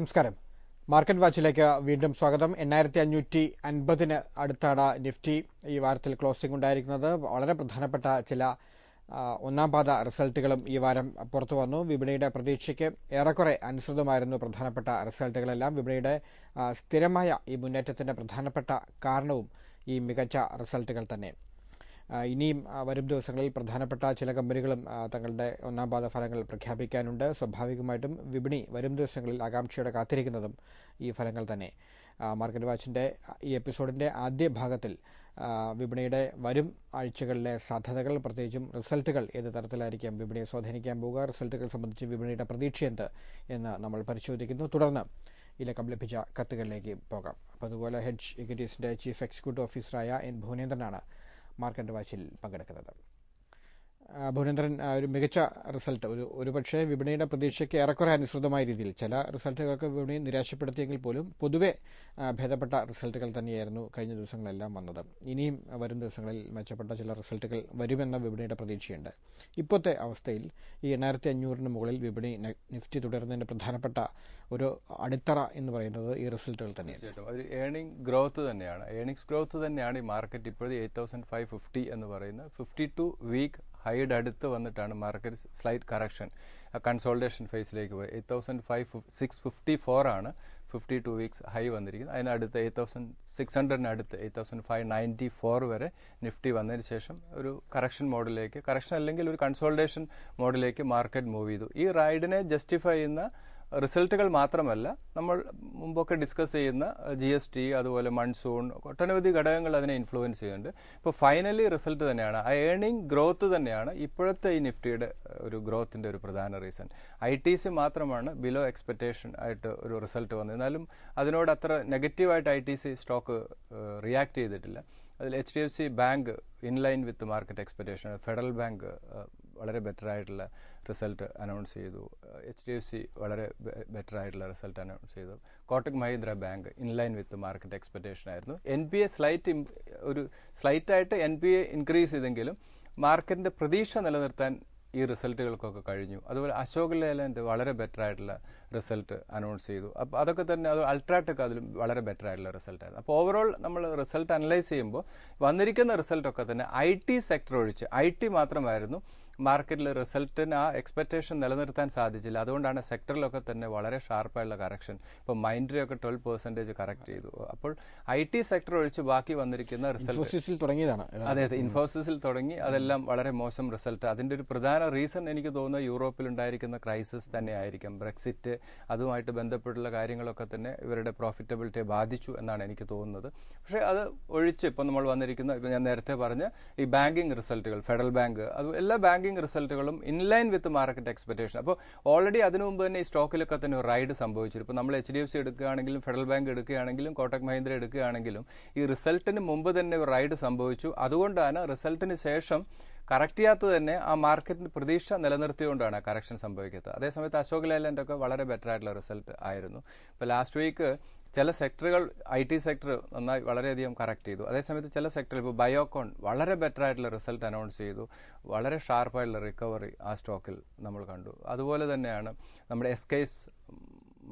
നമസ്കാരം. മാർക്കറ്റ് വാച്ചിലേക്ക് വീണ്ടും സ്വാഗതം. 8550 അടുത്താണ് നിഫ്റ്റി ഈ വാരത്തിൽ ക്ലോസിംഗ് ഉണ്ടായിരിക്കുന്നത്. വളരെ പ്രധാനപ്പെട്ട ചില ഒന്നാം പാദ റിസൾട്ടുകളും ഈ വാരം പുറത്തു വന്നു. വിപണിയുടെ പ്രതീക്ഷയ്ക്ക് ഏറെക്കുറെ അനുസൃതമായിരുന്നു പ്രധാനപ്പെട്ട റിസൾട്ടുകളെല്ലാം. വിപണിയുടെ സ്ഥിരമായ ഈ മുന്നേറ്റത്തിൻ്റെ പ്രധാനപ്പെട്ട കാരണവും ഈ മികച്ച റിസൾട്ടുകൾ തന്നെ. ഇനിയും വരും ദിവസങ്ങളിൽ പ്രധാനപ്പെട്ട ചില കമ്പനികളും തങ്ങളുടെ ഒന്നാം പാദ ഫലങ്ങൾ പ്രഖ്യാപിക്കാനുണ്ട്. സ്വാഭാവികമായിട്ടും വിപണി വരും ദിവസങ്ങളിൽ ആകാംക്ഷയോടെ കാത്തിരിക്കുന്നതും ഈ ഫലങ്ങൾ തന്നെ. മാർക്കറ്റ് വാച്ചിൻ്റെ ഈ എപ്പിസോഡിൻ്റെ ആദ്യ ഭാഗത്തിൽ വിപണിയുടെ വരും ആഴ്ചകളിലെ സാധ്യതകൾ, പ്രത്യേകിച്ചും റിസൾട്ടുകൾ ഏത് തരത്തിലായിരിക്കും വിപണിയെ സ്വാധീനിക്കാൻ പോവുക, റിസൾട്ടുകൾ സംബന്ധിച്ച് വിപണിയുടെ പ്രതീക്ഷ എന്ത് എന്ന് നമ്മൾ പരിശോധിക്കുന്നു. തുടർന്ന് ഇതിലേക്ക് ലഭിച്ച കത്തുകളിലേക്ക് പോകാം. അപ്പോൾ അതുപോലെ ഹെഡ്ജ് ഇക്വിറ്റീസിൻ്റെ ചീഫ് എക്സിക്യൂട്ടീവ് ഓഫീസറായ എൻ ഭുവനേന്ദ്രനാണ് മാർക്കറ്റ് വാച്ചിൽ പങ്കെടുക്കുന്നത്. ഭുവനേന്ദ്രൻ, ഒരു മികച്ച റിസൾട്ട്, ഒരുപക്ഷെ വിപണിയുടെ പ്രതീക്ഷയ്ക്ക് ഏറെക്കുറെ അനുസൃതമായ രീതിയിൽ ചില റിസൾട്ടുകൾക്ക് വിപണി നിരാശപ്പെടുത്തിയെങ്കിൽ പോലും പൊതുവെ ഭേദപ്പെട്ട റിസൾട്ടുകൾ തന്നെയായിരുന്നു കഴിഞ്ഞ ദിവസങ്ങളെല്ലാം വന്നത്. ഇനിയും വരും ദിവസങ്ങളിൽ മെച്ചപ്പെട്ട ചില റിസൾട്ടുകൾ വരുമെന്ന വിപണിയുടെ പ്രതീക്ഷയുണ്ട്. ഇപ്പോഴത്തെ അവസ്ഥയിൽ ഈ 8500 മുകളിൽ വിപണി നിഫ്റ്റി തുടരുന്നതിൻ്റെ പ്രധാനപ്പെട്ട ഒരു അടിത്തറ എന്ന് പറയുന്നത് ഈ റിസൾട്ടുകൾ തന്നെയാണ്. ഒരു ഏണിംഗ് ഗ്രോത്ത് തന്നെയാണ്. ഏണിംഗ്സ് ഗ്രോത്ത് തന്നെയാണ് ഈ മാർക്കറ്റ് ഇപ്പോഴും 8550 എന്ന് പറയുന്നത് 52 വീക്ക് ഹൈഡ് അടുത്ത് വന്നിട്ടാണ് മാർക്കറ്റ് സ്ലൈറ്റ് കറക്ഷൻ കൺസോൾട്ടേഷൻ ഫേസിലേക്ക് പോയി. 85,654 ആണ് 52 വീക്സ് ഹൈ വന്നിരിക്കുന്നത്. അതിനടുത്ത് 8600 അടുത്ത് 8594 വരെ നിഫ്റ്റി വന്നതിന് ശേഷം ഒരു കറക്ഷൻ മോഡിലേക്ക്, കറക്ഷൻ അല്ലെങ്കിൽ ഒരു കൺസോൾട്ടേഷൻ മോഡിലേക്ക് മാർക്കറ്റ് മൂവ് ചെയ്തു. ഈ റൈഡിനെ ജസ്റ്റിഫൈ ചെയ്യുന്ന റിസൾട്ടുകൾ മാത്രമല്ല, നമ്മൾ മുമ്പൊക്കെ ഡിസ്കസ് ചെയ്യുന്ന GST, അതുപോലെ മൺസൂൺ, ഒട്ടനവധി ഘടകങ്ങൾ അതിനെ ഇൻഫ്ലുവൻസ് ചെയ്യുന്നുണ്ട്. ഇപ്പോൾ ഫൈനലി റിസൾട്ട് തന്നെയാണ്, ആ ഏണിംഗ് ഗ്രോത്ത് തന്നെയാണ് ഇപ്പോഴത്തെ ഈ നിഫ്റ്റിയുടെ ഒരു ഗ്രോത്തിൻ്റെ ഒരു പ്രധാന റീസൺ. ITC മാത്രമാണ് ബിലോ എക്സ്പെക്റ്റേഷൻ ആയിട്ട് ഒരു റിസൾട്ട് വന്നത്. എന്നാലും അതിനോട് അത്ര നെഗറ്റീവായിട്ട് ITC സ്റ്റോക്ക് റിയാക്ട് ചെയ്തിട്ടില്ല. അതിൽ HDFC bank inline with market expectation, federal bank വളരെ ബെറ്റർ ആയിട്ടുള്ള റിസൾട്ട് അനൗൺസ് ചെയ്തു, HDFC വളരെ ബെറ്റർ ആയിട്ടുള്ള റിസൾട്ട് അനൗൺസ് ചെയ്തു, Kotak Mahindra bank inline with market expectation ആയിരുന്നു. NPA സ്ലൈറ്റായിട്ട് NPA ഇൻക്രീസ് ചെയ്തെങ്കിലും മാർക്കറ്റിൻ്റെ പ്രതീക്ഷ നിലനിർത്താൻ ഈ റിസൾട്ടുകൾക്കൊക്കെ കഴിഞ്ഞു. അതുപോലെ അശോക് ലേലൻഡ് വളരെ ബെറ്റർ ആയിട്ടുള്ള റിസൾട്ട് അനൗൺസ് ചെയ്തു. അപ്പോൾ അതൊക്കെ തന്നെ, അത് അൾട്രാടെക് അതിലും വളരെ ബെറ്റർ ആയിട്ടുള്ള റിസൾട്ടായിരുന്നു. അപ്പോൾ ഓവറോൾ നമ്മൾ റിസൾട്ട് അനലൈസ് ചെയ്യുമ്പോൾ വന്നിരിക്കുന്ന റിസൾട്ടൊക്കെ തന്നെ IT സെക്ടർ ഒഴിച്ച്, IT മാത്രമായിരുന്നു മാർക്കറ്റിൽ റിസൾട്ടിന് ആ എക്സ്പെക്റ്റേഷൻ നിലനിർത്താൻ സാധിച്ചില്ല. അതുകൊണ്ടാണ് സെക്ടറിലൊക്കെ തന്നെ വളരെ ഷാർപ്പായുള്ള കറക്ഷൻ. ഇപ്പോൾ മൈൻഡ്രിയൊക്കെ 12% കറക്റ്റ് ചെയ്തു. അപ്പോൾ IT സെക്ടർ ഒഴിച്ച് ബാക്കി വന്നിരിക്കുന്ന റിസൾട്ട് തുടങ്ങിയതാണ്. അതെ, ഇൻഫോസിസിൽ തുടങ്ങി, അതെല്ലാം വളരെ മോശം റിസൾട്ട്. അതിൻ്റെ ഒരു പ്രധാന റീസൺ എനിക്ക് തോന്നുന്നത് യൂറോപ്പിലുണ്ടായിരിക്കുന്ന ക്രൈസിസ് തന്നെ ആയിരിക്കും. ബ്രെക്സിറ്റ്, അതുമായിട്ട് ബന്ധപ്പെട്ടുള്ള കാര്യങ്ങളൊക്കെ തന്നെ ഇവരുടെ പ്രോഫിറ്റബിലിറ്റിയെ ബാധിച്ചു എന്നാണ് എനിക്ക് തോന്നുന്നത്. പക്ഷേ അത് ഒഴിച്ച് ഇപ്പോൾ നമ്മൾ വന്നിരിക്കുന്ന, ഇപ്പോൾ ഞാൻ നേരത്തെ പറഞ്ഞ ഈ ബാങ്കിങ് റിസൾട്ടുകൾ, ഫെഡറൽ ബാങ്ക്, അത് എല്ലാ banking റിസൾട്ടുകളും inline with market expectation. അപ്പോൾ ഓൾറെഡി അതിനു മുമ്പ് തന്നെ ഈ സ്റ്റോക്കിലൊക്കെ തന്നെ ഒരു റൈഡ് സംഭവിച്ചിരുന്നു. ഇപ്പോൾ നമ്മൾ HDFC എടുക്കുകയാണെങ്കിലും ഫെഡറൽ ബാങ്ക് എടുക്കുകയാണെങ്കിലും കോട്ടക് മഹീന്ദ്ര എടുക്കുകയാണെങ്കിലും ഈ റിസൾട്ടിന് മുമ്പ് തന്നെ ഒരു റൈഡ് സംഭവിച്ചു. അതുകൊണ്ടാണ് റിസൾട്ടിന് ശേഷം കറക്റ്റ് ചെയ്യാത്തത് തന്നെ ആ മാർക്കറ്റിന് പ്രതീക്ഷ നിലനിർത്തിയുകൊണ്ടാണ് ആ കറക്ഷൻ സംഭവിക്കുന്നത്. അതേസമയത്ത് അശോക് ലേലൻഡ് ഒക്കെ വളരെ ബെറ്റർ ആയിട്ടുള്ള റിസൾട്ട് ആയിരുന്നു. ഇപ്പോൾ ലാസ്റ്റ് വീക്ക് ചില സെക്ടറുകൾ, IT സെക്ടർ നന്നായി വളരെയധികം കറക്റ്റ് ചെയ്തു. അതേസമയത്ത് ചില സെക്ടറിൽ ഇപ്പോൾ ബയോകോൺ വളരെ ബെറ്റർ ആയിട്ടുള്ള റിസൾട്ട് അനൗൺസ് ചെയ്തു. വളരെ ഷാർപ്പായിട്ടുള്ള റിക്കവറി ആ സ്റ്റോക്കിൽ നമ്മൾ കണ്ടു. അതുപോലെ തന്നെയാണ് നമ്മുടെ SKS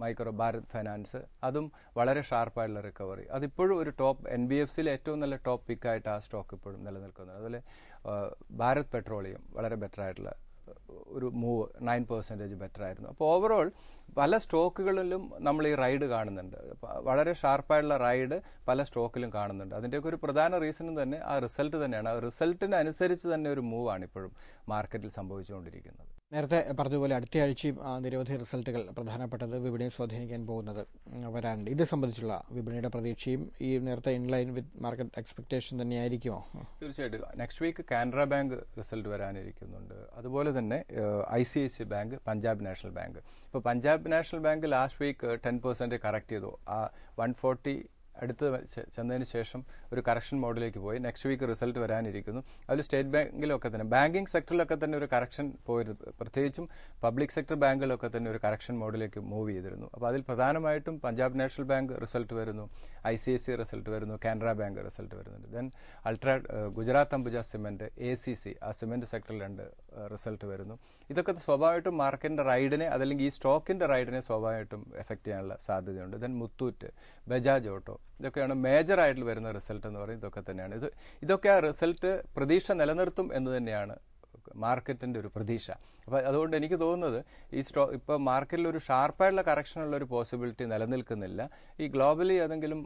മൈക്രോ, ഭാരത് ഫൈനാൻസ്, അതും വളരെ ഷാർപ്പായിട്ടുള്ള റിക്കവറി. അതിപ്പോഴും ഒരു ടോപ്പ് NBFCയിലെ ഏറ്റവും നല്ല ടോപ്പ് പിക്കായിട്ട് ആ സ്റ്റോക്ക് ഇപ്പോഴും നിലനിൽക്കുന്നത്. അതുപോലെ ഭാരത് പെട്രോളിയം വളരെ ബെറ്റർ ആയിട്ടുള്ള ഒരു മൂവ്, 9% ബെറ്റർ ആയിരുന്നു. അപ്പോൾ ഓവറോൾ പല സ്റ്റോക്കുകളിലും നമ്മൾ ഈ റൈഡ് കാണുന്നുണ്ട്. വളരെ ഷാർപ്പായിട്ടുള്ള റൈഡ് പല സ്റ്റോക്കിലും കാണുന്നുണ്ട്. അതിൻ്റെയൊക്കെ ഒരു പ്രധാന റീസണും തന്നെ ആ റിസൾട്ട് തന്നെയാണ്. ആ റിസൾട്ടിന് അനുസരിച്ച് തന്നെ ഒരു മൂവാണ് ഇപ്പോഴും മാർക്കറ്റിൽ സംഭവിച്ചുകൊണ്ടിരിക്കുന്നത്. നേരത്തെ പറഞ്ഞതുപോലെ അടുത്ത ആഴ്ചയും നിരവധി റിസൾട്ടുകൾ പ്രധാനപ്പെട്ടത് വിപണിയെ സ്വാധീനിക്കാൻ പോകുന്നത് വരാനുണ്ട്. ഇത് സംബന്ധിച്ചുള്ള വിപണിയുടെ പ്രതീക്ഷയും ഈ നേരത്തെ ഇൻലൈൻ വിത്ത് മാർക്കറ്റ് എക്സ്പെക്റ്റേഷൻ തന്നെയായിരിക്കുമോ? തീർച്ചയായിട്ടും. Next week Canara bank result വരാനിരിക്കുന്നുണ്ട്. അതുപോലെ തന്നെ ICICI bank, Punjab national bank. ഇപ്പോൾ Punjab national bank last week 10% correct ചെയ്തു. ആ 140 അടുത്ത് ചെന്നതിന് ശേഷം ഒരു കറക്ഷൻ മോഡിലേക്ക് പോയി. നെക്സ്റ്റ് വീക്ക് റിസൾട്ട് വരാനിരിക്കുന്നു. അതിൽ സ്റ്റേറ്റ് ബാങ്കിലൊക്കെ തന്നെ, ബാങ്കിങ് സെക്ടറിലൊക്കെ തന്നെ ഒരു കറക്ഷൻ പോയിരുന്നു. പ്രത്യേകിച്ചും പബ്ലിക് സെക്ടർ ബാങ്കുകളൊക്കെ തന്നെ ഒരു കറക്ഷൻ മോഡിലേക്ക് മൂവ് ചെയ്തിരുന്നു. അപ്പോൾ അതിൽ പ്രധാനമായിട്ടും പഞ്ചാബ് നാഷണൽ ബാങ്ക് റിസൾട്ട് വരുന്നു, ICICI റിസൾട്ട് വരുന്നു, കാനറ ബാങ്ക് റിസൾട്ട് വരുന്നുണ്ട്. Then Gujarat Ambuja cement, ACC, ആ സിമെൻറ്റ് സെക്ടറിലുണ്ട് റിസൾട്ട് വരുന്നു. ഇതൊക്കെ സ്വാഭാവികമായിട്ടും മാർക്കറ്റിൻ്റെ റൈഡിനെ അതല്ലെങ്കിൽ ഈ സ്റ്റോക്കിൻ്റെ റൈഡിനെ സ്വാഭാവികമായിട്ടും എഫക്റ്റ് ചെയ്യാനുള്ള സാധ്യതയുണ്ട്. ദെൻ മുത്തൂറ്റ്, ബജാജ് ഓട്ടോ, ഇതൊക്കെയാണ് മേജറായിട്ട് വരുന്ന റിസൾട്ട് എന്ന് പറയുന്നത്. ഇതൊക്കെ തന്നെയാണ് ഇതൊക്കെ ആ റിസൾട്ട് പ്രതീക്ഷ നിലനിർത്തും എന്ന് തന്നെയാണ് മാർക്കറ്റിൻ്റെ ഒരു പ്രതീക്ഷ. അപ്പോൾ അതുകൊണ്ട് എനിക്ക് തോന്നുന്നത് ഇപ്പോൾ മാർക്കറ്റിൽ ഒരു ഷാർപ്പായിട്ടുള്ള കറക്ഷനുള്ള ഒരു പോസിബിലിറ്റി നിലനിൽക്കുന്നില്ല. ഈ ഗ്ലോബലി ഏതെങ്കിലും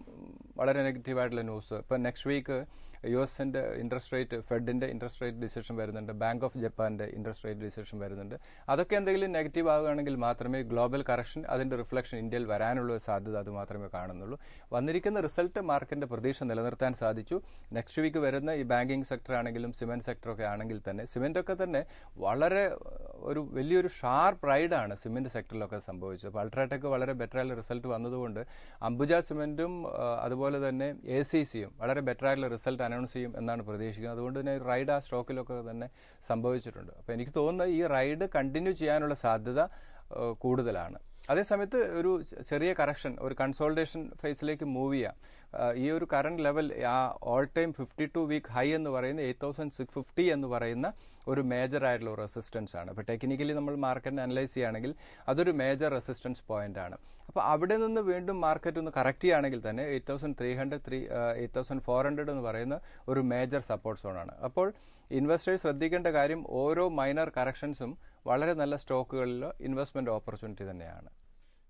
വളരെ നെഗറ്റീവായിട്ടുള്ള ന്യൂസ്, ഇപ്പോൾ നെക്സ്റ്റ് വീക്ക് US-ൻ്റെ ഇൻട്രസ്റ്റ് റേറ്റ്, ഫെഡിൻ്റെ ഇൻട്രസ്റ്റ് റേറ്റ് ഡിസിഷൻ വരുന്നുണ്ട്, ബാങ്ക് ഓഫ് ജപ്പാൻ്റെ ഇൻട്രസ്റ്റ് റേറ്റ് ഡിസിഷൻ വരുന്നുണ്ട്. അതൊക്കെ എന്തെങ്കിലും നെഗറ്റീവ് ആവുകയാണെങ്കിൽ മാത്രമേ ഗ്ലോബൽ കറക്ഷൻ അതിൻ്റെ റിഫ്ലക്ഷൻ ഇന്ത്യയിൽ വരാനുള്ള സാധ്യത അത് മാത്രമേ കാണുന്നുള്ളൂ. വന്നിരിക്കുന്ന റിസൾട്ട് മാർക്കറ്റിൻ്റെ പ്രതീക്ഷ നിലനിർത്താൻ സാധിച്ചു. നെക്സ്റ്റ് വീക്ക് വരുന്ന ഈ ബാങ്കിങ് സെക്ടർ ആണെങ്കിലും സിമെൻറ്റ് സെക്ടറൊക്കെ ആണെങ്കിൽ തന്നെ, സിമെൻറ്റൊക്കെ തന്നെ വളരെ വലിയൊരു ഷാർപ്പ് റൈഡാണ് സിമെൻറ്റ് സെക്ടറിലൊക്കെ സംഭവിച്ചത്. അപ്പോൾ അൾട്രാടെക് വളരെ ബെറ്ററായിട്ടുള്ള റിസൾട്ട് വന്നതുകൊണ്ട് അംബുജ സിമെൻറ്റും അതുപോലെ തന്നെ ACC-യും വളരെ ബെറ്ററായിട്ടുള്ള റിസൾട്ട് അനൗൺസ് ചെയ്യും എന്നാണ് പ്രതീക്ഷിക്കുന്നത്. അതുകൊണ്ട് തന്നെ റൈഡ് ആ സ്റ്റോക്കിലൊക്കെ തന്നെ സംഭവിച്ചിട്ടുണ്ട്. അപ്പോൾ എനിക്ക് തോന്നുന്നത് ഈ റൈഡ് കണ്ടിന്യൂ ചെയ്യാനുള്ള സാധ്യത കൂടുതലാണ്. അതേസമയത്ത് ഒരു ചെറിയ കറക്ഷൻ, ഒരു കൺസോൾട്ടേഷൻ ഫേസിലേക്ക് മൂവ് ചെയ്യാം. ഈ ഒരു കറണ്ട് ലെവൽ, ആ ഓൾ ടൈം 52 വീക്ക് ഹൈ എന്ന് പറയുന്ന 8650 എന്ന് പറയുന്ന ഒരു മേജർ ആയിട്ടുള്ള റെസിസ്റ്റൻസ് ആണ്. അപ്പോൾ ടെക്നിക്കലി നമ്മൾ മാർക്കറ്റിനെ അനലൈസ് ചെയ്യുകയാണെങ്കിൽ അതൊരു മേജർ റെസിസ്റ്റൻസ് പോയിന്റ് ആണ്. അപ്പോൾ അവിടെ നിന്ന് വീണ്ടും മാർക്കറ്റ് ഒന്ന് കറക്റ്റ് ചെയ്യുകയാണെങ്കിൽ തന്നെ 8300 8400 എന്ന് പറയുന്ന ഒരു മേജർ സപ്പോർട്ട് സോണാണ്. അപ്പോൾ ഇൻവെസ്റ്റേഴ്സ് ശ്രദ്ധിക്കേണ്ട കാര്യം, ഓരോ മൈനർ കറക്ഷൻസും വളരെ നല്ല സ്റ്റോക്കുകളിൽ ഇൻവെസ്റ്റ്മെന്റ് ഓപ്പർച്യൂണിറ്റി തന്നെയാണ്.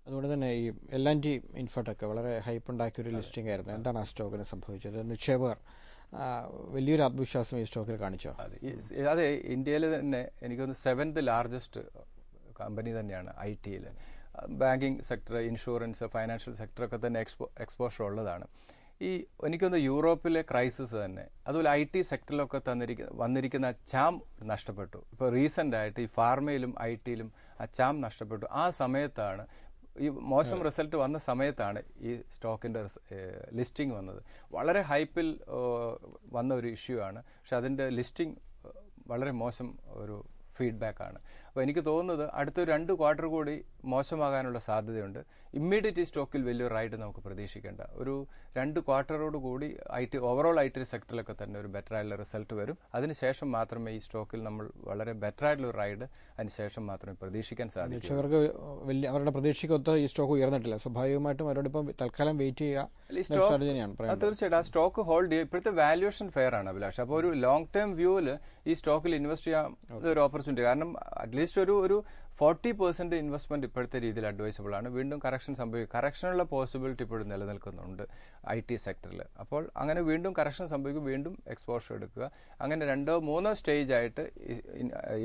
അതുകൊണ്ട് തന്നെ ഈ L&T ഇൻഫോടെക് വളരെ ഹൈപ്പ് ഉണ്ടാക്കിയൊരു ലിസ്റ്റിംഗ് ആയിരുന്നു. എന്താണ് ആ സ്റ്റോക്കിന് സംഭവിച്ചത്? നിക്ഷേപകർ വലിയൊരു ആത്മവിശ്വാസം ഈ സ്റ്റോക്കിൽ കാണിച്ചോ? അതെ, ഇന്ത്യയിൽ തന്നെ എനിക്കൊന്ന് 7th ലാർജസ്റ്റ് കമ്പനി തന്നെയാണ് IT-യിൽ. ബാങ്കിങ് സെക്ടർ, ഇൻഷുറൻസ്, ഫൈനാൻഷ്യൽ സെക്ടറൊക്കെ തന്നെ എക്സ്പോഷർ ഉള്ളതാണ്. എനിക്കൊന്ന് യൂറോപ്പിലെ ക്രൈസിസ് തന്നെ, അതുപോലെ IT സെക്ടറിലൊക്കെ വന്നിരിക്കുന്ന ചാം നഷ്ടപ്പെട്ടു. ഇപ്പോൾ റീസെൻ്റ് ആയിട്ട് ഈ ഫാർമയിലും IT-യിലും ആ ചാം നഷ്ടപ്പെട്ടു. ആ സമയത്താണ്, ഈ മോശം റിസൾട്ട് വന്ന സമയത്താണ് ഈ സ്റ്റോക്കിൻ്റെ ലിസ്റ്റിംഗ് വന്നത്. വളരെ ഹൈപ്പിൽ വന്ന ഒരു ഇഷ്യൂ ആണ്. പക്ഷെ അതിൻ്റെ ലിസ്റ്റിംഗ് വളരെ മോശം ഒരു ഫീഡ്ബാക്കാണ്. അപ്പോൾ എനിക്ക് തോന്നുന്നത് അടുത്തൊരു 2 ക്വാർട്ടർ കൂടി മോശമാകാനുള്ള സാധ്യതയുണ്ട്. ഇമ്മീഡിയറ്റ് ഈ സ്റ്റോക്കിൽ വലിയൊരു റൈഡ് നമുക്ക് പ്രതീക്ഷിക്കേണ്ട. ഒരു 2 ക്വാർട്ടറോട് കൂടി ഓവറോൾ IT സെക്ടറിലൊക്കെ തന്നെ ഒരു ബെറ്റർ ആയിട്ടുള്ള റിസൾട്ട് വരും. അതിനുശേഷം മാത്രമേ ഈ സ്റ്റോക്കിൽ നമ്മൾ വളരെ ബെറ്റർ ആയിട്ടുള്ള ഒരു റൈഡ് അതിനുശേഷം മാത്രമേ പ്രതീക്ഷിക്കാൻ സാധിക്കൂ. അവർക്ക് അവരുടെ പ്രതീക്ഷയ്ക്കൊത്ത് ഈ സ്റ്റോക്ക് ഉയർന്നിട്ടില്ല. സ്വാഭാവികമായിട്ടും അവരോടിപ്പം തൽക്കാലം വെയിറ്റ് ചെയ്യുക. തീർച്ചയായിട്ടും ആ സ്റ്റോക്ക് ഹോൾഡ് ചെയ്യുക. ഇപ്പോഴത്തെ വാല്യുവേഷൻ ഫെയർ ആണ് അഭിലാഷ്. അപ്പോൾ ഒരു ലോങ് ടേം വ്യൂവിൽ ഈ സ്റ്റോക്കിൽ ഇൻവെസ്റ്റ് ചെയ്യാൻ ഒരു ഓപ്പർച്യൂണിറ്റി. കാരണം അറ്റ്ലീസ്റ്റ് ഒരു 40% ഇൻവെസ്റ്റ്മെന്റ് ഇപ്പോഴത്തെ രീതിയിൽ അഡ്വൈസബിൾ ആണ്. വീണ്ടും കറക്ഷൻ സംഭവിക്കും. കറക്ഷനുള്ള പോസിബിലിറ്റി ഇപ്പോഴും നിലനിൽക്കുന്നുണ്ട് IT സെക്ടറിൽ. അപ്പോൾ അങ്ങനെ വീണ്ടും കറക്ഷൻ സംഭവിക്കും, വീണ്ടും എക്സ്പോഷർ എടുക്കുക. അങ്ങനെ 2-3 സ്റ്റേജ് ആയിട്ട്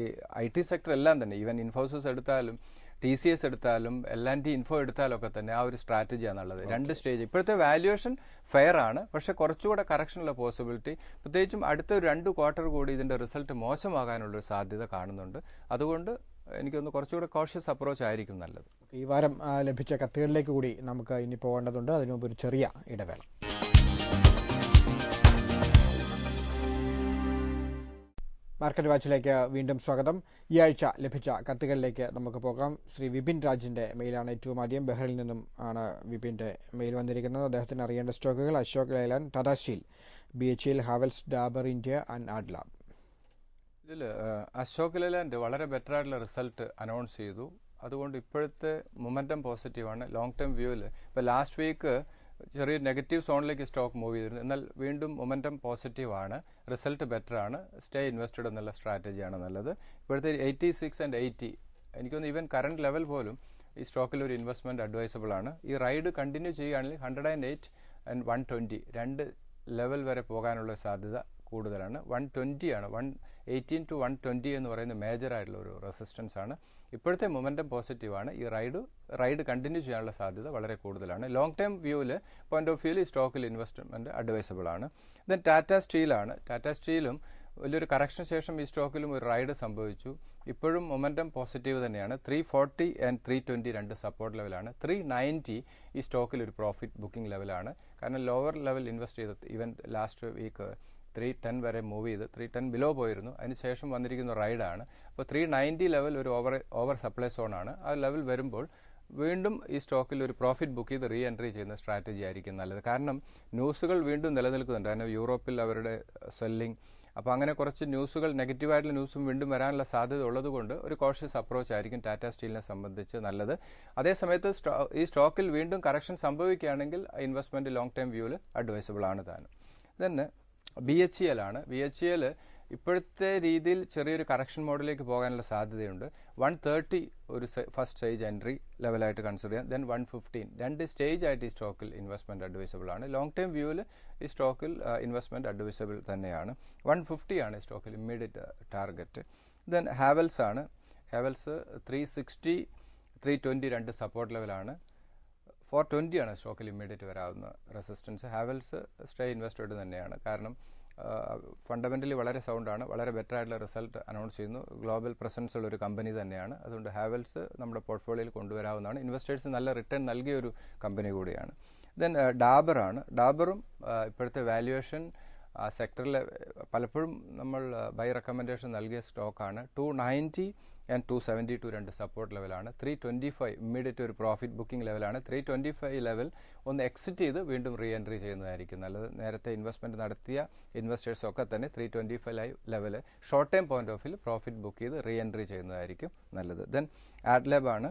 ഈ IT സെക്ടർ എല്ലാം തന്നെ, ഈവൻ ഇൻഫോസിസ് എടുത്താലും TCS എടുത്താലും L&T ഇൻഫോ എടുത്താലൊക്കെ തന്നെ ആ ഒരു സ്ട്രാറ്റജിയാണുള്ളത്. 2 സ്റ്റേജ്. ഇപ്പോഴത്തെ വാല്യുവേഷൻ ഫെയർ ആണ്, പക്ഷേ കുറച്ചുകൂടെ കറക്ഷനുള്ള പോസിബിലിറ്റി, പ്രത്യേകിച്ചും അടുത്ത 2 ക്വാർട്ടർ കൂടി ഇതിൻ്റെ റിസൾട്ട് മോശമാകാനുള്ളൊരു സാധ്യത കാണുന്നുണ്ട്. അതുകൊണ്ട് എനിക്കൊന്ന് കുറച്ചുകൂടെ കോഷ്യസ് അപ്രോച്ച് ആയിരിക്കും നല്ലത്. ഈ വാരം ലഭിച്ച കത്തുകളിലേക്ക് കൂടി നമുക്ക് ഇനി പോകേണ്ടതുണ്ട്. അതിനു മുമ്പ് ഒരു ചെറിയ ഇടവേള. മാർക്കറ്റ് വാച്ചിലേക്ക് വീണ്ടും സ്വാഗതം. ഈ ആഴ്ച ലഭിച്ച കത്തുകളിലേക്ക് നമുക്ക് പോകാം. ശ്രീ വിപിൻ രാജിൻ്റെ മെയിലാണ് ഏറ്റവും ആദ്യം. ബഹ്റിൽ നിന്നും ആണ് വിപിൻ്റെ മെയിൽ വന്നിരിക്കുന്നത്. അദ്ദേഹത്തിന് അറിയേണ്ട സ്റ്റോക്കുകൾ: Ashok Leyland, Tata steel, BHEL, Havells, Dabur India and ആഡ്ല. ഇതിൽ അശോക് ലേലാൻഡ് വളരെ ബെറ്റർ ആയിട്ടുള്ള റിസൾട്ട് അനൗൺസ് ചെയ്തു. അതുകൊണ്ട് ഇപ്പോഴത്തെ മൊമെൻറ്റം പോസിറ്റീവാണ് ലോങ് ടേം വ്യൂവിൽ. ഇപ്പോൾ ലാസ്റ്റ് വീക്ക് ചെറിയ നെഗറ്റീവ് സോണിലേക്ക് സ്റ്റോക്ക് മൂവ് ചെയ്തിരുന്നു. എന്നാൽ വീണ്ടും മൊമെൻറ്റം പോസിറ്റീവാണ്, റിസൾട്ട് ബെറ്റർ ആണ്, സ്റ്റേ ഇൻവെസ്റ്റഡ് എന്നുള്ള സ്ട്രാറ്റജിയാണ് നല്ലത്. ഇപ്പോഴത്തെ 86 and 80 എനിക്കൊന്ന് ഈവൻ കറണ്ട് ലെവൽ പോലും ഈ സ്റ്റോക്കിൽ ഒരു ഇൻവെസ്റ്റ്മെൻറ്റ് അഡ്വൈസബിൾ ആണ്. ഈ റൈഡ് കണ്ടിന്യൂ ചെയ്യുകയാണെങ്കിൽ 108 and 120 2 ലെവൽ വരെ പോകാനുള്ള സാധ്യത കൂടുതലാണ്. 120 ആണ്, 118 to 120 എന്ന് പറയുന്ന മേജർ ആയിട്ടുള്ള ഒരു റെസിസ്റ്റൻസ് ആണ്. ഇപ്പോഴത്തെ മൊമെൻറ്റം പോസിറ്റീവാണ്. ഈ റൈഡ് കണ്ടിന്യൂ ചെയ്യാനുള്ള സാധ്യത വളരെ കൂടുതലാണ്. ലോങ് ടേം വ്യൂവിൽ പോയിന്റ് ഓഫ് വ്യൂവിൽ ഈ സ്റ്റോക്കിൽ ഇൻവെസ്റ്റ്മെൻറ്റ് അഡ്വൈസബിൾ ആണ്. ദെൻ ടാറ്റ സ്റ്റീലാണ്. ടാറ്റ സ്റ്റീലും വലിയൊരു കറക്ഷന് ശേഷം ഈ സ്റ്റോക്കിലും ഒരു റൈഡ് സംഭവിച്ചു. ഇപ്പോഴും മൊമെൻറ്റം പോസിറ്റീവ് തന്നെയാണ്. 340 and 320 2 സപ്പോർട്ട് ലെവലാണ്. 390 ഈ സ്റ്റോക്കിൽ ഒരു പ്രോഫിറ്റ് ബുക്കിംഗ് ലെവലാണ്. കാരണം ലോവർ ലെവൽ ഇൻവെസ്റ്റ് ചെയ്ത് ഈവൻ ലാസ്റ്റ് വീക്ക് 310 വരെ മൂവ് ചെയ്ത് 310 ബിലോ പോയിരുന്നു. അതിനുശേഷം വന്നിരിക്കുന്ന റൈഡാണ്. അപ്പോൾ 390 ലെവൽ ഒരു ഓവർ സപ്ലൈ സോണാണ്. ആ ലെവൽ വരുമ്പോൾ വീണ്ടും ഈ സ്റ്റോക്കിൽ ഒരു പ്രോഫിറ്റ് ബുക്ക് ചെയ്ത് റീ എൻട്രി ചെയ്യുന്ന സ്ട്രാറ്റജി ആയിരിക്കും നല്ലത്. കാരണം ന്യൂസുകൾ വീണ്ടും നിലനിൽക്കുന്നുണ്ട്. കാരണം യൂറോപ്പിൽ അവരുടെ സെല്ലിംഗ്, അപ്പോൾ അങ്ങനെ കുറച്ച് ന്യൂസുകൾ, നെഗറ്റീവായിട്ടുള്ള ന്യൂസും വീണ്ടും വരാനുള്ള സാധ്യത ഉള്ളതുകൊണ്ട് ഒരു കോഷ്യസ് അപ്രോച്ച് ആയിരിക്കും ടാറ്റ സ്റ്റീലിനെ സംബന്ധിച്ച് നല്ലത്. അതേസമയത്ത് ഈ സ്റ്റോക്കിൽ വീണ്ടും കറക്ഷൻ സംഭവിക്കുകയാണെങ്കിൽ ഇൻവെസ്റ്റ്മെൻറ്റ് ലോങ് ടൈം വ്യൂവിൽ അഡ്വൈസബിൾ ആണ് താനും. തന്നെ BHEL ആണ്. BHEL ഇപ്പോഴത്തെ രീതിയിൽ ചെറിയൊരു കറക്ഷൻ മോഡിലേക്ക് പോകാനുള്ള സാധ്യതയുണ്ട്. 130 ഒരു ഫസ്റ്റ് സ്റ്റേജ് എൻട്രി ലെവലായിട്ട് കൺസിഡർ ചെയ്യാം. ദെൻ 115 രണ്ട് സ്റ്റേജ് ആയിട്ട് ഈ സ്റ്റോക്കിൽ ഇൻവെസ്റ്റ്മെൻറ്റ് അഡ്വൈസബിൾ ആണ്. ലോങ് ടൈം വ്യൂവിൽ ഈ സ്റ്റോക്കിൽ ഇൻവെസ്റ്റ്മെൻറ്റ് അഡ്വൈസബിൾ തന്നെയാണ്. 150 ആണ് ഈ സ്റ്റോക്കിൽ ഇമ്മീഡിയറ്റ് ടാർഗറ്റ്. ദെൻ ഹാവൽസ് ആണ്. ഹാവൽസ് 360 320 രണ്ട് സപ്പോർട്ട് ലെവലാണ്. 420 ആണ് സ്റ്റോക്കിൽ ഇമ്മീഡിയറ്റ് വരാവുന്ന റെസിസ്റ്റൻസ്. ഹാവൽസ് സ്റ്റേ ഇൻവെസ്റ്റഡ് തന്നെയാണ്. കാരണം ഫണ്ടമെൻ്റലി വളരെ സൗണ്ടാണ്, വളരെ ബെറ്റർ ആയിട്ടുള്ള റിസൾട്ട് അനൗൺസ് ചെയ്യുന്നു, ഗ്ലോബൽ പ്രസൻസ് ഉള്ള ഒരു കമ്പനി തന്നെയാണ്. അതുകൊണ്ട് ഹാവൽസ് നമ്മുടെ പോർട്ട്ഫോളിയോയിൽ കൊണ്ടുവരാവുന്നതാണ്. ഇൻവെസ്റ്റേഴ്സ് നല്ല റിട്ടേൺ നൽകിയ ഒരു കമ്പനി കൂടിയാണ്. ദെൻ ഡാബറാണ്. ഡാബറും ഇപ്പോഴത്തെ വാല്യുവേഷൻ സെക്ടറിൽ പലപ്പോഴും നമ്മൾ ബൈ റെക്കമെൻഡേഷൻ നൽകിയ സ്റ്റോക്കാണ്. 290 ആൻഡ് 272 രണ്ട് സപ്പോർട്ട് ലെവലാണ്. 325 ഇമ്മീഡിയറ്റ് ഒരു പ്രോഫിറ്റ് ബുക്കിംഗ് ലെവലാണ്. 325 ലെവൽ ഒന്ന് എക്സിറ്റ് ചെയ്ത് വീണ്ടും റീ എൻട്രി ചെയ്യുന്നതായിരിക്കും നല്ലത്. നേരത്തെ ഇൻവെസ്റ്റ്മെൻറ്റ് നടത്തിയ ഇൻവെസ്റ്റേഴ്സൊക്കെ തന്നെ 325 level short time point of view profit book ചെയ്ത് റീ എൻട്രി ചെയ്യുന്നതായിരിക്കും നല്ലത്. ദെൻ ആഡ്ലാബ് ആണ്.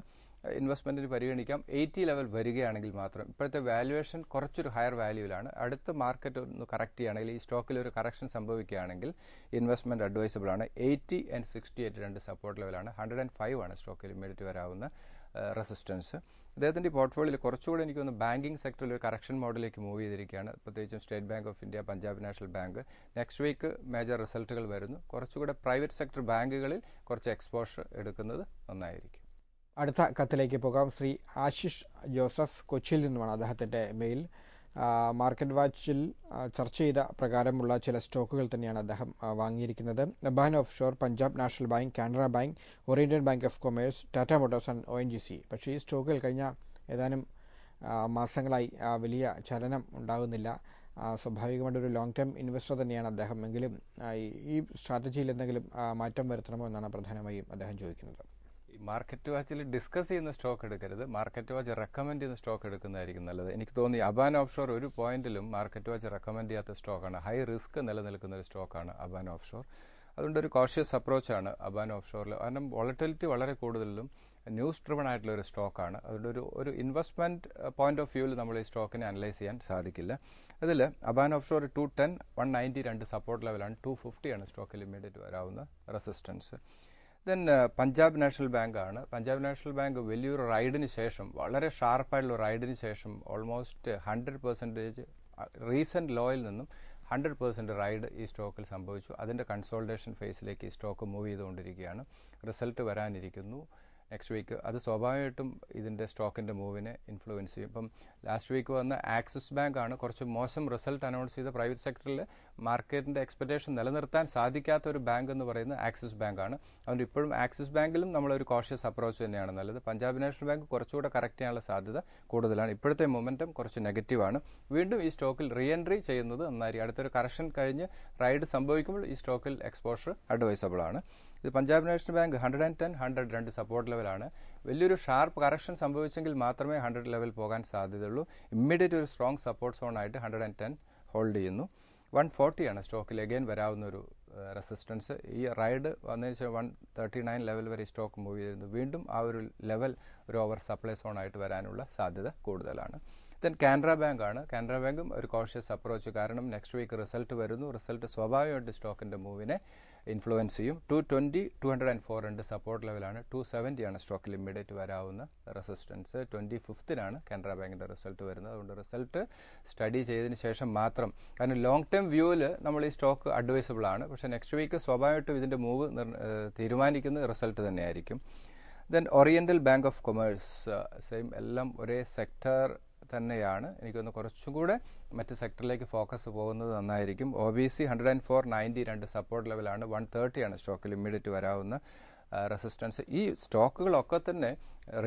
ഇൻവെസ്റ്റ്മെൻറ്റിന് പരിഗണിക്കാം. 80 ലെവൽ വരികയാണെങ്കിൽ മാത്രം. ഇപ്പോഴത്തെ വാല്യുവേഷൻ കുറച്ചൊരു ഹയർ വാല്യൂവിലാണ്. അടുത്ത മാർക്കറ്റ് ഒന്ന് കറക്റ്റ് ചെയ്യുകയാണെങ്കിൽ, ഈ സ്റ്റോക്കിൽ ഒരു കറക്ഷൻ സംഭവിക്കുകയാണെങ്കിൽ ഇൻവെസ്റ്റ്മെൻറ്റ് അഡ്വൈസബിൾ ആണ്. 80 ആൻഡ് 68 രണ്ട് സപ്പോർട്ട് ലെവലാണ്. 105 ആണ് സ്റ്റോക്കിൽ ഇമ്മീഡിയറ്റ് വരാവുന്ന റെസിസ്റ്റൻസ്. അദ്ദേഹത്തിൻ്റെ പോർട്ട്ഫോളിയോയിൽ കുറച്ചുകൂടി എനിക്കൊന്ന് ബാങ്കിങ് സെക്ടറിൽ ഒരു കറക്ഷൻ മോഡിലേക്ക് മൂവ് ചെയ്തിരിക്കുകയാണ്. പ്രത്യേകിച്ചും state bank of India, Punjab national bank. Next week major റിസൾട്ടുകൾ വരുന്നു. കുറച്ചുകൂടെ പ്രൈവറ്റ് സെക്ടർ ബാങ്കുകളിൽ കുറച്ച് എക്സ്പോഷർ എടുക്കുന്നത് നന്നായിരിക്കും. അടുത്ത കത്തിലേക്ക് പോകാം. ശ്രീ ആശിഷ് ജോസഫ് കൊച്ചിയിൽ നിന്നുമാണ് അദ്ദേഹത്തിൻ്റെ മെയിൽ. മാർക്കറ്റ് വാച്ചിൽ ചർച്ച ചെയ്ത പ്രകാരമുള്ള ചില സ്റ്റോക്കുകൾ തന്നെയാണ് അദ്ദേഹം വാങ്ങിയിരിക്കുന്നത്. Aban offshore, Punjab national bank, Canara bank, oriental bank of commerce, Tata motors and ONGC. പക്ഷേ ഈ സ്റ്റോക്കുകൾ കഴിഞ്ഞ ഏതാനും മാസങ്ങളായി വലിയ ചലനം ഉണ്ടാകുന്നില്ല. സ്വാഭാവികമായിട്ട് ഒരു ലോങ് ടേം ഇൻവെസ്റ്റർ തന്നെയാണ് അദ്ദേഹം. എങ്കിലും ഈ സ്ട്രാറ്റജിയിൽ എന്തെങ്കിലും മാറ്റം വരുത്തണമോ എന്നാണ് പ്രധാനമായും അദ്ദേഹം ചോദിക്കുന്നത്. മാർക്കറ്റ് വാച്ചിൽ ഡിസ്കസ് ചെയ്യുന്ന സ്റ്റോക്ക് എടുക്കരുത്. മാർക്കറ്റ് വാച്ച് റെക്കമെൻഡ് ചെയ്യുന്ന സ്റ്റോക്ക് എടുക്കുന്നതായിരിക്കും നല്ലത്. എനിക്ക് തോന്നി അബാൻ ഓഫ്ഷോർ ഒരു പോയിന്റിലും മാർക്കറ്റ് വാച്ച് റെക്കമെൻഡ് ചെയ്യാത്ത സ്റ്റോക്കാണ്. ഹൈ റിസ്ക് നിലനിൽക്കുന്ന ഒരു സ്റ്റോക്കാണ് അബാൻ ഓഫ്ഷോർ. അതുകൊണ്ട് ഒരു കോഷ്യസ് അപ്രോച്ചാണ് അബാൻ ഓഫ്ഷോറിൽ. കാരണം വോളറ്റിലിറ്റി വളരെ കൂടുതലും ന്യൂസ് ഡ്രിവൺ ആയിട്ടുള്ള ഒരു സ്റ്റോക്കാണ്. അതുകൊണ്ട് ഒരു ഇൻവെസ്റ്റ്മെൻറ്റ് പോയിന്റ് ഓഫ് വ്യൂവിൽ നമ്മൾ ഈ സ്റ്റോക്കിനെ അനലൈസ് ചെയ്യാൻ സാധിക്കില്ല. അതിൽ അബാൻ ഓഫ്ഷോർ 210 190 രണ്ട് സപ്പോർട്ട് ലെവലാണ്. 250 ആണ് സ്റ്റോക്കിൽ ഇമ്മീഡിയറ്റ് വരാവുന്ന resistance. Then Punjab national bank ആണ്. പഞ്ചാബ് നാഷണൽ ബാങ്ക് വലിയൊരു റൈഡിന് ശേഷം, വളരെ ഷാർപ്പായിട്ടുള്ള റൈഡിന് ശേഷം ഓൾമോസ്റ്റ് 100% റീസെൻറ്റ് ലോയിൽ നിന്നും 100% റൈഡ് ഈ സ്റ്റോക്കിൽ സംഭവിച്ചു. അതിൻ്റെ കൺസോൾട്ടേഷൻ ഫേസിലേക്ക് ഈ സ്റ്റോക്ക് മൂവ് ചെയ്തുകൊണ്ടിരിക്കുകയാണ്. റിസൾട്ട് വരാനിരിക്കുന്നു നെക്സ്റ്റ് വീക്ക്. അത് സ്വാഭാവികമായിട്ടും ഇതിൻ്റെ സ്റ്റോക്കിൻ്റെ മൂവിനെ ഇൻഫ്ലുവൻസ് ചെയ്യും. ഇപ്പം ലാസ്റ്റ് വീക്ക് വന്ന ആക്സിസ് ബാങ്ക് ആണ് കുറച്ച് മോശം റിസൾട്ട് അനൗൺസ് ചെയ്ത പ്രൈവറ്റ് സെക്ടറിൽ മാർക്കറ്റിൻ്റെ എക്സ്പെക്ടേഷൻ നിലനിർത്താൻ സാധിക്കാത്ത ഒരു ബാങ്ക് എന്ന് പറയുന്നത് ആക്സിസ് ബാങ്ക് ആണ്. അതുകൊണ്ട് ഇപ്പോഴും ആക്സിസ് ബാങ്കിലും നമ്മളൊരു കോഷ്യസ് അപ്രോച്ച് തന്നെയാണ് നല്ലത്. പഞ്ചാബ് നാഷണൽ ബാങ്ക് കുറച്ചുകൂടെ കറക്റ്റ് ചെയ്യാനുള്ള സാധ്യത കൂടുതലാണ്. ഇപ്പോഴത്തെ മൊമെൻറ്റം കുറച്ച് നെഗറ്റീവാണ്. വീണ്ടും ഈ സ്റ്റോക്കിൽ റീ എൻട്രി ചെയ്യുന്നത് നന്നായിരിക്കും. അടുത്തൊരു കറക്ഷൻ കഴിഞ്ഞ് റൈഡ് സംഭവിക്കുമ്പോൾ ഈ സ്റ്റോക്കിൽ എക്സ്പോഷർ അഡ്വൈസബിൾ ആണ്. ഇത് പഞ്ചാബ് നാഷണൽ ബാങ്ക് 110 100 രണ്ട് സപ്പോർട്ട് ലെവലാണ്. വലിയൊരു ഷാർപ്പ് കറക്ഷൻ സംഭവിച്ചെങ്കിൽ മാത്രമേ 100 ലെവൽ പോകാൻ സാധ്യതയുള്ളൂ. ഇമ്മീഡിയറ്റ് ഒരു സ്ട്രോങ് സപ്പോർട്ട് സോണായിട്ട് 110 ഹോൾഡ് ചെയ്യുന്നു. 140 ആണ് സ്റ്റോക്കിൽ അഗൈൻ വരാവുന്ന ഒരു റെസിസ്റ്റൻസ്. ഈ റൈഡ് വന്നതിന് ശേഷം 139 ലെവൽ വരെ സ്റ്റോക്ക് മൂവ് ചെയ്തിരുന്നു. വീണ്ടും ആ ഒരു ലെവൽ ഒരു ഓവർ സപ്ലൈ സോണായിട്ട് വരാനുള്ള സാധ്യത കൂടുതലാണ്. ദെൻ കാനറ ബാങ്ക് ആണ്. കാനറ ബാങ്കും ഒരു കോഷ്യസ് അപ്രോച്ച്. കാരണം നെക്സ്റ്റ് വീക്ക് റിസൾട്ട് വരുന്നു. റിസൾട്ട് സ്വാഭാവികമായിട്ട് സ്റ്റോക്കിൻ്റെ മൂവിനെ ഇൻഫ്ലുവൻസ് ചെയ്യും. 220 204 രണ്ട് സപ്പോർട്ട് ലെവലാണ്. 270 ആണ് സ്റ്റോക്കിൽ ഇമ്മീഡിയറ്റ് വരാവുന്ന റെസിസ്റ്റൻസ്. 25th കാനറ ബാങ്കിൻ്റെ റിസൾട്ട് വരുന്നത്. അതുകൊണ്ട് റിസൾട്ട് സ്റ്റഡി ചെയ്തതിന് ശേഷം മാത്രം, കാരണം ലോങ് ടേം വ്യൂവിൽ നമ്മൾ ഈ സ്റ്റോക്ക് അഡ്വൈസബിൾ ആണ്. പക്ഷേ നെക്സ്റ്റ് വീക്ക് സ്വാഭാവികമായിട്ടും ഇതിൻ്റെ മൂവ് തീരുമാനിക്കുന്നത് റിസൾട്ട് തന്നെയായിരിക്കും. Then oriental bank of commerce, same എല്ലാം ഒരേ സെക്ടർ തന്നെയാണ്. എനിക്കൊന്ന് കുറച്ചും കൂടെ മറ്റ് സെക്ടറിലേക്ക് ഫോക്കസ് പോകുന്നത് നന്നായിരിക്കും. OBC 104 90 രണ്ട് സപ്പോർട്ട് ലെവലാണ്. 130 ആണ് സ്റ്റോക്കിൽ ഇമ്മീഡിയറ്റ് വരാവുന്ന റെസിസ്റ്റൻസ്. ഈ സ്റ്റോക്കുകളൊക്കെ തന്നെ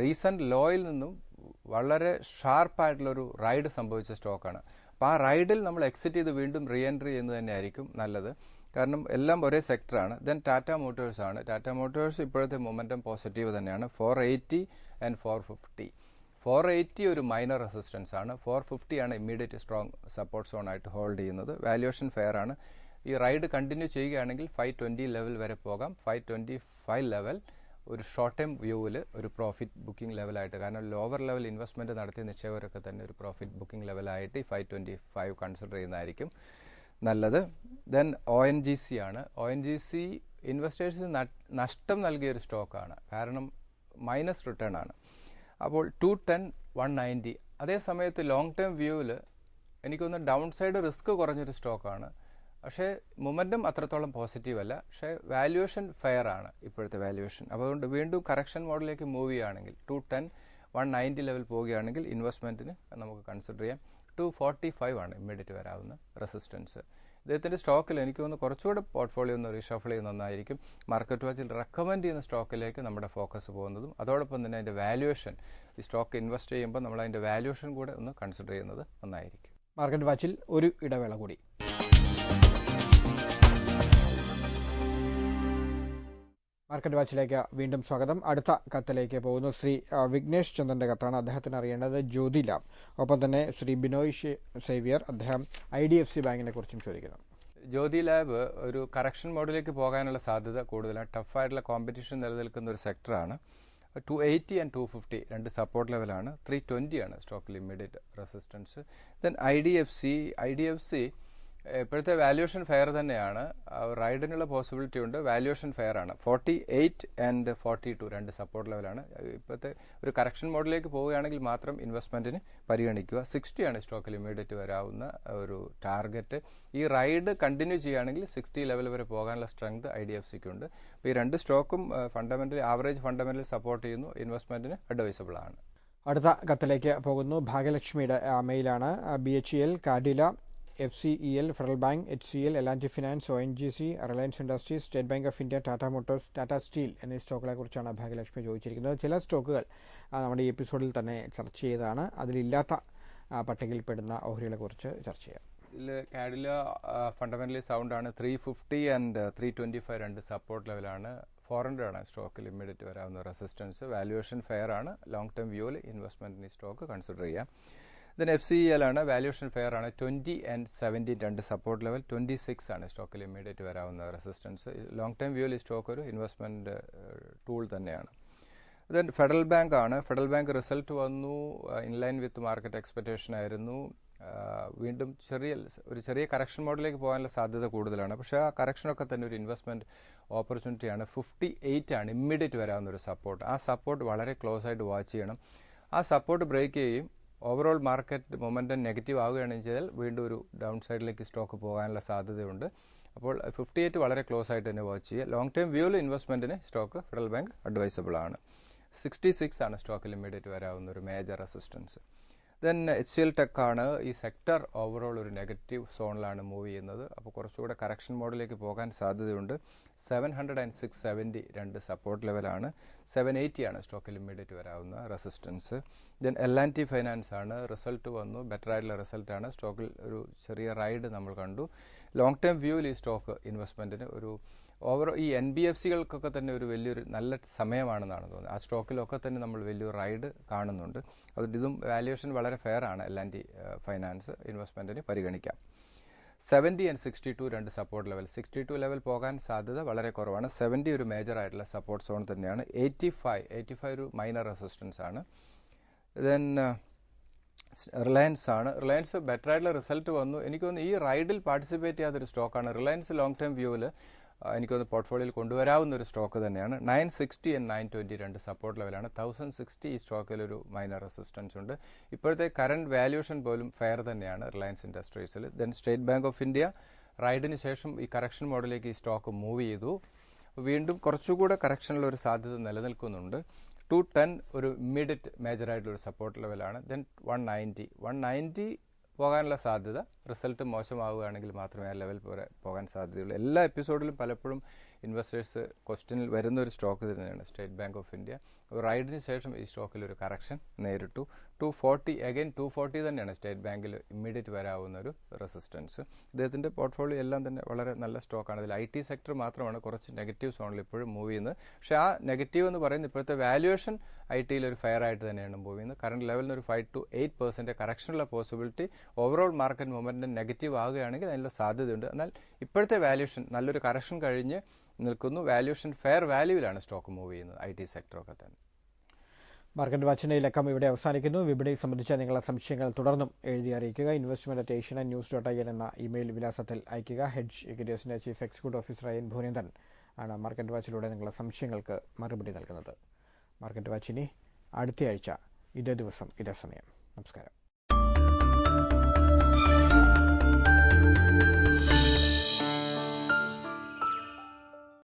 റീസെൻറ്റ് ലോയിൽ നിന്നും വളരെ ഷാർപ്പായിട്ടുള്ളൊരു റൈഡ് സംഭവിച്ച സ്റ്റോക്കാണ്. അപ്പോൾ ആ റൈഡിൽ നമ്മൾ എക്സിറ്റ് ചെയ്ത് വീണ്ടും റീ എൻട്രി ചെയ്യുന്നത് തന്നെയായിരിക്കും നല്ലത്. കാരണം എല്ലാം ഒരേ സെക്ടറാണ്. ദെൻ ടാറ്റ മോട്ടോഴ്സ് ആണ്. ടാറ്റ മോട്ടോഴ്സ് ഇപ്പോഴത്തെ മൊമെൻറ്റം പോസിറ്റീവ് തന്നെയാണ്. 480 ആൻഡ് 450. 480 ഒരു മൈനർ റെസിസ്റ്റൻസ് ആണ്. 450 ആണ് ഇമ്മീഡിയറ്റ് സ്ട്രോങ് സപ്പോർട്ട് സോൺ ആയിട്ട് ഹോൾഡ് ചെയ്യുന്നത്. വാല്യുവേഷൻ ഫെയർ ആണ്. ഈ റൈഡ് കണ്ടിന്യൂ ചെയ്യുകയാണെങ്കിൽ 520 ലെവൽ വരെ പോകാം. 525 ലെവൽ ഒരു ഷോർട്ട് ടൈം വ്യൂവിൽ ഒരു പ്രോഫിറ്റ് ബുക്കിംഗ് ലെവലായിട്ട്, കാരണം ലോവർ ലെവൽ ഇൻവെസ്റ്റ്മെൻറ്റ് നടത്തിയ നിക്ഷേപകരൊക്കെ തന്നെ ഒരു പ്രോഫിറ്റ് ബുക്കിംഗ് ലെവലായിട്ട് ഈ 525 കൺസിഡർ ചെയ്യുന്നതായിരിക്കും നല്ലത്. ദെൻ ONGC ആണ്. ONGC ഇൻവെസ്റ്റേഴ്സിന് നഷ്ടം നൽകിയൊരു സ്റ്റോക്കാണ്, കാരണം മൈനസ് റിട്ടേൺ ആണ്. അപ്പോൾ 210, 190. അതേ സമയത്ത് ലോങ് ടേം വ്യൂവിൽ എനിക്കൊന്ന് ഡൗൺ സൈഡ് റിസ്ക് കുറഞ്ഞൊരു സ്റ്റോക്കാണ്. പക്ഷേ മൊമെൻറ്റം അത്രത്തോളം പോസിറ്റീവ് അല്ല. പക്ഷേ വാല്യുവേഷൻ ഫെയർ ആണ് ഇപ്പോഴത്തെ വാല്യുവേഷൻ. അപ്പോൾ അതുകൊണ്ട് വീണ്ടും കറക്ഷൻ മോഡിലേക്ക് മൂവ് ചെയ്യുകയാണെങ്കിൽ 210, 190 ലെവൽ പോവുകയാണെങ്കിൽ ഇൻവെസ്റ്റ്മെൻറ്റിന് നമുക്ക് കൺസിഡർ ചെയ്യാം. 245 ആണ് ഇമ്മീഡിയറ്റ് വരാവുന്ന റെസിസ്റ്റൻസ്. ഇദ്ദേഹത്തിൻ്റെ സ്റ്റോക്കിൽ എനിക്ക് തോന്നുന്നു കുറച്ചുകൂടെ പോർട്ട്ഫോളിയോ ഒന്ന് റീഷഫിൾ ചെയ്യുന്ന നന്നായിരിക്കും. മാർക്കറ്റ് വാച്ചിൽ റെക്കമെൻഡ് ചെയ്യുന്ന സ്റ്റോക്കിലേക്ക് നമ്മുടെ ഫോക്കസ് പോകുന്നതും അതോടൊപ്പം തന്നെ അതിൻ്റെ വാല്യുവേഷൻ, ഈ സ്റ്റോക്ക് ഇൻവെസ്റ്റ് ചെയ്യുമ്പോൾ നമ്മൾ അതിൻ്റെ വാല്യുവേഷൻ കൂടെ ഒന്ന് കൺസിഡർ ചെയ്യുന്നത് നന്നായിരിക്കും. മാർക്കറ്റ് വാച്ചിൽ ഒരു ഇടവേള കൂടി. മാർക്കറ്റ് വാച്ചിലേക്ക് വീണ്ടും സ്വാഗതം. അടുത്ത കത്തിലേക്ക് പോകുന്നു. ശ്രീ വിഘ്നേഷ് ചന്ദ്രൻ്റെ കത്താണ്. അദ്ദേഹത്തിന് അറിയേണ്ടത് ജ്യോതി ലാബ്, ഒപ്പം തന്നെ ശ്രീ ബിനോയ് സേവിയർ, അദ്ദേഹം IDFC ബാങ്കിനെ കുറിച്ചും ചോദിക്കുന്നു. ജ്യോതി ലാബ് ഒരു കറക്ഷൻ മോഡിലേക്ക് പോകാനുള്ള സാധ്യത കൂടുതലാണ്. ടഫായിട്ടുള്ള കോമ്പറ്റീഷൻ നിലനിൽക്കുന്ന ഒരു സെക്ടറാണ്. 280 and 250 രണ്ട് സപ്പോർട്ട് ലെവലാണ്. 320 ആണ് സ്റ്റോക്കിൽ ഇമ്മീഡിയറ്റ് റെസിസ്റ്റൻസ്. ദെൻ IDFC ഇപ്പോഴത്തെ വാല്യുവേഷൻ ഫെയർ തന്നെയാണ്. റൈഡിനുള്ള പോസിബിലിറ്റി ഉണ്ട്. വാല്യുവേഷൻ ഫെയർ ആണ്. 48 and 42 രണ്ട് സപ്പോർട്ട് ലെവലാണ്. ഇപ്പോഴത്തെ ഒരു കറക്ഷൻ മോഡിലേക്ക് പോവുകയാണെങ്കിൽ മാത്രം ഇൻവെസ്റ്റ്മെൻറ്റിന് പരിഗണിക്കുക. 60 ആണ് സ്റ്റോക്കിൽ ഇമ്മീഡിയറ്റ് വരാവുന്ന ഒരു ടാർഗറ്റ്. ഈ റൈഡ് കണ്ടിന്യൂ ചെയ്യുകയാണെങ്കിൽ 60 ലെവൽ വരെ പോകാനുള്ള സ്ട്രെങ്ത് IDFCക്ക് ഉണ്ട്. അപ്പോൾ ഈ രണ്ട് സ്റ്റോക്കും ഫണ്ടമെൻ്റലി ആവറേജ് ഫണ്ടമെൻ്റലി സപ്പോർട്ട് ചെയ്യുന്നു. ഇൻവെസ്റ്റ്മെൻറ്റിന് അഡ്വൈസബിൾ ആണ്. അടുത്ത കത്തിലേക്ക് പോകുന്നു. ഭാഗ്യലക്ഷ്മിയുടെ മെയിലാണ്. BHEL, Cadila, FCEL, federal bank, HCL, L&T finance, ONGC, Reliance industries, state bank of India, Tata Motors, Tata steel എന്നീ സ്റ്റോക്കുകളെ കുറിച്ചാണ് ഭാഗ്യലക്ഷ്മി ചോദിച്ചിരിക്കുന്നത്. ചില സ്റ്റോക്കുകൾ നമ്മുടെ ഈ എപ്പിസോഡിൽ തന്നെ ചർച്ച ചെയ്തതാണ്. അതിലില്ലാത്ത പട്ടികയിൽപ്പെടുന്ന ഓഹരികളെ കുറിച്ച് ചർച്ച ചെയ്യാം. ഇതിൽ കാഡില ഫണ്ടമെൻ്റലി സൗണ്ടാണ്. 350 and 325 രണ്ട് സപ്പോർട്ട് ലെവലാണ്. 400 ആണ് സ്റ്റോക്കിൽ ഇമ്മീഡിയറ്റ് വരാവുന്ന റെസിസ്റ്റൻസ്. വാല്യുവേഷൻ ഫെയർ ആണ്. ലോങ് ടേം വ്യൂവിൽ ഇൻവെസ്റ്റ്മെൻറ്റിന് സ്റ്റോക്ക് കൺസിഡർ ചെയ്യാം. ദെൻ FCEL ആണ്. വാല്യുവേഷൻ ഫെയർ ആണ്. 20 and 17 രണ്ട് സപ്പോർട്ട് ലെവൽ. 26 ആണ് സ്റ്റോക്കിൽ ഇമ്മീഡിയറ്റ് വരാവുന്ന റെസിസ്റ്റൻസ്. ലോങ് ടൈം വ്യൂവിൽ ഈ സ്റ്റോക്ക് ഒരു ഇൻവെസ്റ്റ്മെൻറ്റ് ടൂൾ തന്നെയാണ്. ദെൻ ഫെഡറൽ ബാങ്ക് ആണ്. ഫെഡറൽ ബാങ്ക് റിസൾട്ട് വന്നു. ഇൻലൈൻ വിത്ത് മാർക്കറ്റ് എക്സ്പെക്റ്റേഷൻ ആയിരുന്നു. വീണ്ടും ചെറിയ കറക്ഷൻ മോഡിലേക്ക് പോകാനുള്ള സാധ്യത കൂടുതലാണ്. പക്ഷേ ആ കറക്ഷനൊക്കെ തന്നെ ഒരു ഇൻവെസ്റ്റ്മെൻറ്റ് ഓപ്പർച്യൂണിറ്റിയാണ്. 58 ആണ് ഇമ്മീഡിയറ്റ് വരാവുന്ന ഒരു സപ്പോർട്ട്. ആ സപ്പോർട്ട് വളരെ ക്ലോസ് ആയിട്ട് വാച്ച് ചെയ്യണം. ആ സപ്പോർട്ട് ബ്രേക്ക് ചെയ്യുകയും ഓവറോൾ മാർക്കറ്റ് മൊമെൻറ്റം നെഗറ്റീവ് ആവുകയാണെന്ന് വെച്ചാൽ വീണ്ടും ഒരു ഡൗൺ സൈഡിലേക്ക് സ്റ്റോക്ക് പോകാനുള്ള സാധ്യതയുണ്ട്. അപ്പോൾ 58 വളരെ ക്ലോസ് ആയിട്ട് തന്നെ വാച്ച് ചെയ്യുക. ലോങ് ടൈം വ്യൂവിൽ ഇൻവെസ്റ്റ്മെൻറ്റിന് സ്റ്റോക്ക് ഫെഡറൽ ബാങ്ക് അഡ്വൈസബിൾ ആണ്. 66 ആണ് സ്റ്റോക്കിൽ ഇമ്മീഡിയറ്റ് വരാവുന്ന ഒരു major resistance. Then HCL tech ആണ്. ഈ സെക്ടർ ഓവറോൾ ഒരു നെഗറ്റീവ് സോണിലാണ് മൂവ് ചെയ്യുന്നത്. അപ്പോൾ കുറച്ചുകൂടെ കറക്ഷൻ മോഡിലേക്ക് പോകാൻ സാധ്യതയുണ്ട്. 700 and 670 രണ്ട് സപ്പോർട്ട് ലെവലാണ്. 780 ആണ് സ്റ്റോക്കിൽ ഇമ്മീഡിയറ്റ് വരാവുന്ന റെസിസ്റ്റൻസ്. ദെൻ L&T ഫൈനാൻസ് ആണ്. റിസൾട്ട് വന്നു. ബെറ്റർ ആയിട്ടുള്ള റിസൾട്ടാണ്. സ്റ്റോക്കിൽ ഒരു ചെറിയ റൈഡ് നമ്മൾ കണ്ടു. ലോങ് ടേം വ്യൂവിൽ ഈ സ്റ്റോക്ക് ഇൻവെസ്റ്റ്മെൻറ്റിന് ഒരു ഈ NBFCകൾക്കൊക്കെ തന്നെ ഒരു വലിയൊരു നല്ല സമയമാണെന്നാണ് തോന്നുന്നത്. ആ സ്റ്റോക്കിലൊക്കെ തന്നെ നമ്മൾ വലിയൊരു റൈഡ് കാണുന്നുണ്ട്. അതുകൊണ്ട് ഇതും വാല്യുവേഷൻ വളരെ ഫെയർ ആണ്. L&T ഫൈനാൻസ് ഇൻവെസ്റ്റ്മെൻറ്റിന് പരിഗണിക്കാം. 70 and 62 രണ്ട് സപ്പോർട്ട് ലെവൽ. 62 ലെവൽ പോകാൻ സാധ്യത വളരെ കുറവാണ്. 70 ഒരു മേജർ ആയിട്ടുള്ള സപ്പോർട്ട് സോൺ തന്നെയാണ്. 85 ഒരു മൈനർ റെസിസ്റ്റൻസ് ആണ്. ദെൻ റിലയൻസ് ആണ്. റിലയൻസ് ബെറ്റർ ആയിട്ടുള്ള റിസൾട്ട് വന്നു. എനിക്ക് തോന്നുന്നു ഈ റൈഡിൽ പാർട്ടിസിപ്പേറ്റ് ചെയ്യാത്തൊരു സ്റ്റോക്കാണ്. റിലയൻസ് ലോങ് ടേം വ്യൂവിൽ എനിക്കൊന്ന് പോർട്ട്ഫോളിയോയിൽ കൊണ്ടുവരാവുന്ന ഒരു സ്റ്റോക്ക് തന്നെയാണ്. 960 and 920 രണ്ട് സപ്പോർട്ട് ലെവലാണ്. 1060 ഈ സ്റ്റോക്കിലൊരു മൈനർ റെസിസ്റ്റൻസ് ഉണ്ട്. ഇപ്പോഴത്തെ കറണ്ട് വാല്യുവേഷൻ പോലും ഫെയർ തന്നെയാണ് റിലയൻസ് ഇൻഡസ്ട്രീസിൽ. Then state bank of India റൈഡിന് ശേഷം ഈ കറക്ഷൻ മോഡിലേക്ക് ഈ സ്റ്റോക്ക് മൂവ് ചെയ്തു. വീണ്ടും കുറച്ചുകൂടെ കറക്ഷനിലുള്ള ഒരു സാധ്യത നിലനിൽക്കുന്നുണ്ട്. 210 ഒരു ഇമ്മീഡിയറ്റ് മേജറായിട്ടുള്ളൊരു സപ്പോർട്ട് ലെവലാണ്. ദെൻ 190 പോകാനുള്ള സാധ്യത. റിസൾട്ട് മോശമാവുകയാണെങ്കിൽ മാത്രമേ ആ ലെവൽ പോകാൻ സാധ്യതയുള്ളൂ. എല്ലാ എപ്പിസോഡിലും പലപ്പോഴും ഇൻവെസ്റ്റേഴ്സ് ക്വസ്റ്റ്യനിൽ വരുന്ന ഒരു സ്റ്റോക്ക് തന്നെയാണ് സ്റ്റേറ്റ് ബാങ്ക് ഓഫ് ഇന്ത്യ. റൈഡിന് ശേഷം ഈ സ്റ്റോക്കിൽ ഒരു കറക്ഷൻ നേരിട്ടു. 240 തന്നെയാണ് സ്റ്റേറ്റ് ബാങ്കിൽ ഇമ്മീഡിയറ്റ് വരാവുന്ന ഒരു റെസിസ്റ്റൻസ്. ഇദ്ദേഹത്തിൻ്റെ പോർട്ട്ഫോളിയോ എല്ലാം തന്നെ വളരെ നല്ല സ്റ്റോക്കാണ്. ഇതിൽ IT സെക്ടർ മാത്രമാണ് കുറച്ച് നെഗറ്റീവ് സോണിൽ ഇപ്പോഴും മൂവ് ചെയ്യുന്നത്. പക്ഷേ ആ നെഗറ്റീവ് എന്ന് പറയുന്നത് ഇപ്പോഴത്തെ വാല്യുവേഷൻ IT-യിൽ ഒരു ഫെയർ ആയിട്ട് തന്നെയാണ് മൂവ് ചെയ്യുന്നത്. കറണ്ട് ലെവലിന് ഒരു 5 to 8% കറക്ഷനുള്ള possibility overall market moment sentiment negative ആകുകയാണെങ്കിൽ അതിനുള്ള സാധ്യതയുണ്ട്. എന്നാൽ ഇപ്പോഴത്തെ വാല്യൂഷൻ നല്ലൊരു കറക്ഷൻ കഴിഞ്ഞ് നിൽക്കുന്നു. വാല്യൂഷൻ ഫെയർ വാല്യൂവിലാണ് സ്റ്റോക്ക് മൂവ് ചെയ്യുന്നത്, IT സെക്ടറൊക്കെ തന്നെ. മാർക്കറ്റ് വാച്ചിന്റെ ഈ ലക്കം ഇവിടെ അവസാനിക്കുന്നു. വിപണി സംബന്ധിച്ച നിങ്ങളുടെ സംശയങ്ങൾ തുടർന്നും എഴുതി അറിയിക്കുക. investment@asiannews.in എന്ന ഇമെയിൽ വിലാസത്തിൽ അയയ്ക്കുക. ഹെഡ്ജ് ഇക്വിറ്റീസിന്റെ chief executive officer N Bhuvanendran ആണ് മാർക്കറ്റ് വാച്ചിലൂടെ നിങ്ങളുടെ സംശയങ്ങൾക്ക് മറുപടി നൽകുന്നത്. മാർക്കറ്റ് വാച്ചിനി അടുത്തയാഴ്ച ഇതേ ദിവസം ഇതേ സമയം. നമസ്കാരം.